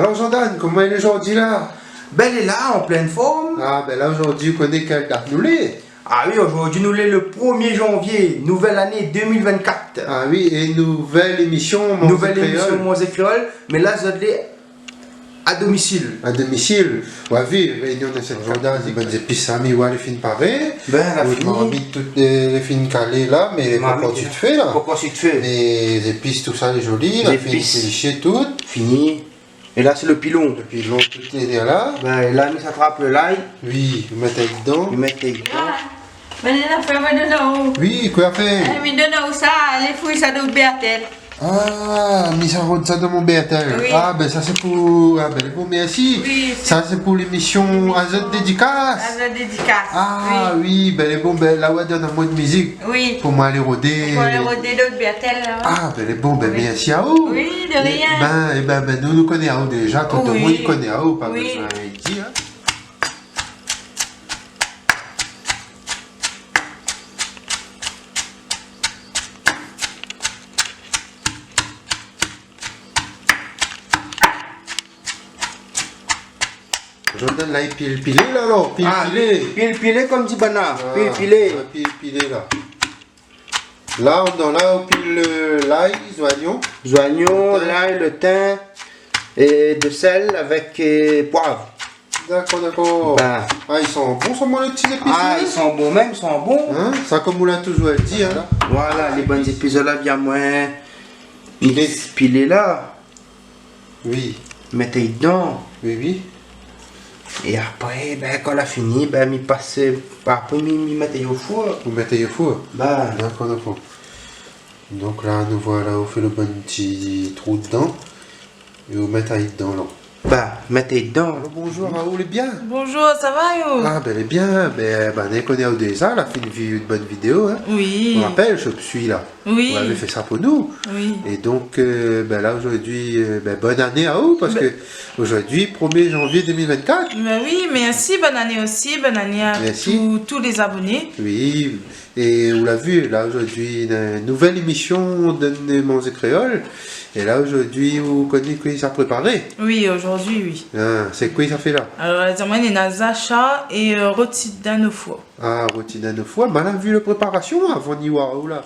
Alors Jordan, comment elle est aujourd'hui là? Ben elle est là, en pleine forme. Ah ben là aujourd'hui, vous connaissez quelle date nous l'est? Ah oui, aujourd'hui nous l'est le 1er janvier, nouvelle année 2024. Ah oui, et nouvelle émission Nouvelle émission Monzé Créole, mais là je l'ai à domicile. À domicile. Ouais, vu, réunion de cette Jordan, des bonnes épices, amis, ouais, les films pareils. Ben la On a mis toutes les films calés là, mais pourquoi tu te fais là? Pourquoi tu te fais? Les épices, tout ça, les jolies, la épices cliché toutes. Fini. Et là c'est le pilon. Et puis l'on tout est là. Ben là nous attrape le l'ail. Oui, vous mettez dedans. Vous mettez dedans. Menina foi mandando. Oui, quoi faire? Me dando ça, les fruits ça do Bertel. Ah, mis ça dans mon BRTL. Oui. Ah, ben ça c'est pour. Ah, ben bon, merci. Oui, ça c'est pour l'émission Azot Dédicace. La dédicace. Ah, oui, ben bon, ben là, ouais, donne un mot de musique. Oui. Pour moi aller rôder. Pour les rodés d'autres Bertel là. Ah, ben bon, ben Oui. merci à vous. Oui, de rien. Ben nous connaissons déjà, tout le Oui. monde connaît à vous, pas Oui. besoin de dire. Jordan là, il pilé là, alors, Pilé comme dit Bana. Ah, Pilé. pilé là. Là, on pile l'ail, l'oignon. Joignon, l'ail, le thym et de sel avec poivre. D'accord. Ben. Ah, ils sont bons, sont bons les petits épices. Ah, ils sont bons même, ils sont bons. Hein? Ça, comme on l'a toujours dit, hein. Voilà, les bonnes épices là, bien moins. Pilé. Pilé là. Oui. Mettez dedans. Oui. Et après, ben, quand on a fini, ben, m'y passe. Après, m'y mettez au four. Vous mettez au four. Ben. D'accord. Donc là, nous voilà, on fait le bon petit trou dedans. Et vous mettez dedans là. Ben, mettez dedans. Alors, bonjour, Raoul, est bien? Bonjour, ça va yo? Ah, ben, elle est bien. Ben, on connaît déjà, elle a fait une bonne vidéo, hein. Oui. On rappelle, je suis là. Oui. Vous avez fait ça pour nous. Oui. Et donc, ben là, aujourd'hui, bonne année à vous, parce que aujourd'hui, 1er janvier 2024. Ben oui, merci, bonne année aussi, bonne année à Merci. tous les abonnés. Oui, et on l'a vu, là, aujourd'hui, une nouvelle émission de Monzé Créole. Et là, aujourd'hui, vous connaissez quoi ça a préparé? Oui, aujourd'hui, oui. Ah, c'est quoi ça fait là? Alors, les amis, il y a Zacha et rôti d'un au four. Ah, rôti d'un fois, mais on a vu la préparation avant d'y voir, là.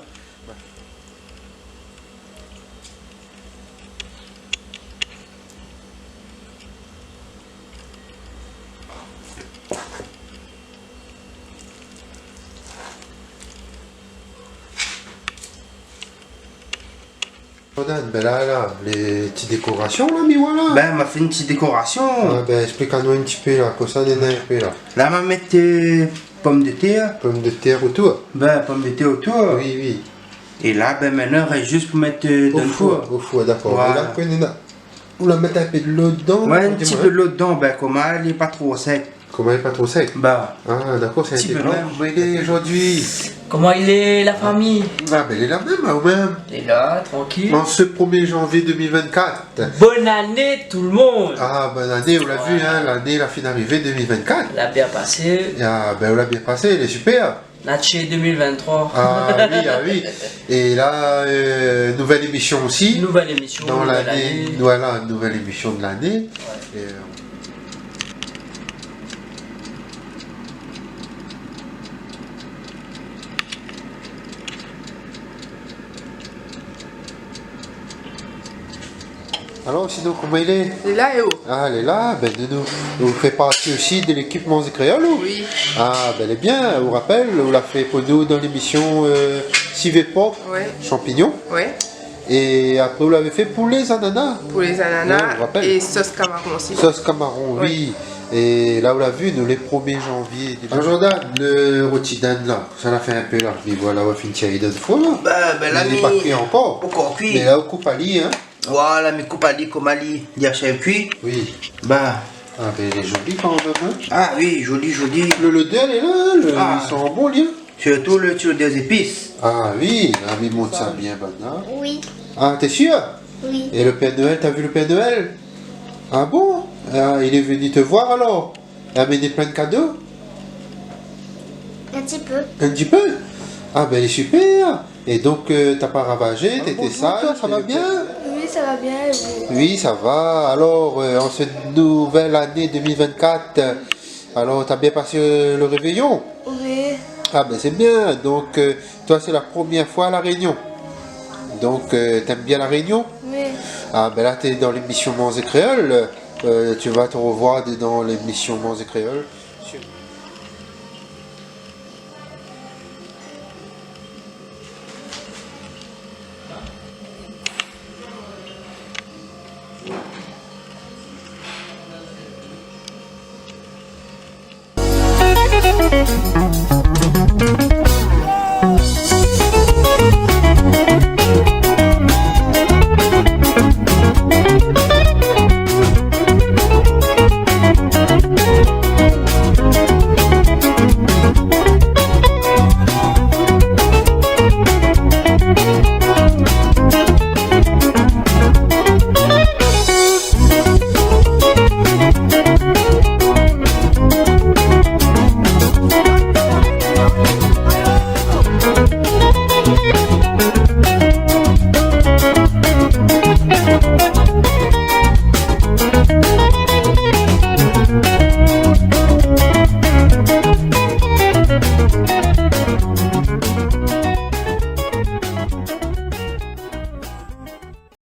Jordan, ben là, les petites décorations là, mais voilà. Ben, m'a fait une petite décoration. Ah, ben explique-nous un petit peu là, comme ça, on est un peu là. Là, m'a mettre pommes de terre. Pommes de terre autour. Ben, pommes de terre autour. Oui. Et là, ben, maintenant, il reste juste pour mettre dans le four. Au four, d'accord. Voilà. Et là, quand on est là, vous la mettez un peu de l'eau dedans. Ouais, un petit peu de l'eau dedans, ben, comment elle n'est pas trop sec. Comment elle est pas trop sec? Ben, Ah, d'accord, c'est un Petit petit peu peu. même. Comment il est aujourd'hui? Comment il est la famille? Ah, ben elle est la même, ou même. Il est là, tranquille. En ce 1er janvier 2024. Bonne année tout le monde! Ah, bonne année, on l'a vu, hein, l'année, la fin d'arrivée 2024. Elle a bien passé. Ah, ben on l'a bien passé, elle est super. Natché 2023. Ah oui. Et là, nouvelle émission aussi. Nouvelle émission, Dans nouvelle l'année, année. voilà, nouvelle émission de l'année. Et, alors, sinon, comment il est? C'est là yo? Ah, elle est là, ben, vous faites partie aussi de l'équipe Monzé Créole, ou? Oui. Ah, ben, elle est bien, on vous rappelle, on l'a fait pour nous dans l'émission Civet Pop, Ouais. champignons. Ouais, Et après, vous l'avez fait pour les ananas. pour les Ouais, on ananas me rappelle. et sauce camaron aussi. Sauce camaron, oui. Et là, on l'a vu, nous, les 1er janvier. Ah, Jordan, le rôti d'Anne, là, ça l'a fait un peu là. Mais voilà, on va finir tirer d'une fois, là. ben, là, Il n'est pas cuit encore. Encore cuit. Mais là, on coupe à lit, hein. Voilà, mes coupes à lit comme Ali, dire chef cuit. Oui. Ben, Ah, ben, elle est jolie quand même, hein. ah oui, joli. Le ledel est là, Ah. ils sont en bon lien. Surtout le tube des épices. Ah oui, ah, mais monte ça bien maintenant. Oui, Ah, t'es sûr? oui. Et le Père Noël, t'as vu le Père Noël? Ah bon? Ah, il est venu te voir alors? Il a amené plein de cadeaux? Un petit peu. Un petit peu? Ah ben il est super! Et donc t'as pas ravagé, t'étais sage, ça va bien? Oui, ça va va bien et vous? Oui, ça va. Alors, en cette nouvelle année 2024, alors, t'as bien passé le réveillon? Oui. Ah, ben c'est bien. Donc, toi, c'est la première fois à La Réunion. Donc, t'aimes bien La Réunion? Oui. Ah, ben là, t'es dans l'émission Mans et Créole. Tu vas te revoir dans l'émission Mans et Créole. Thank you.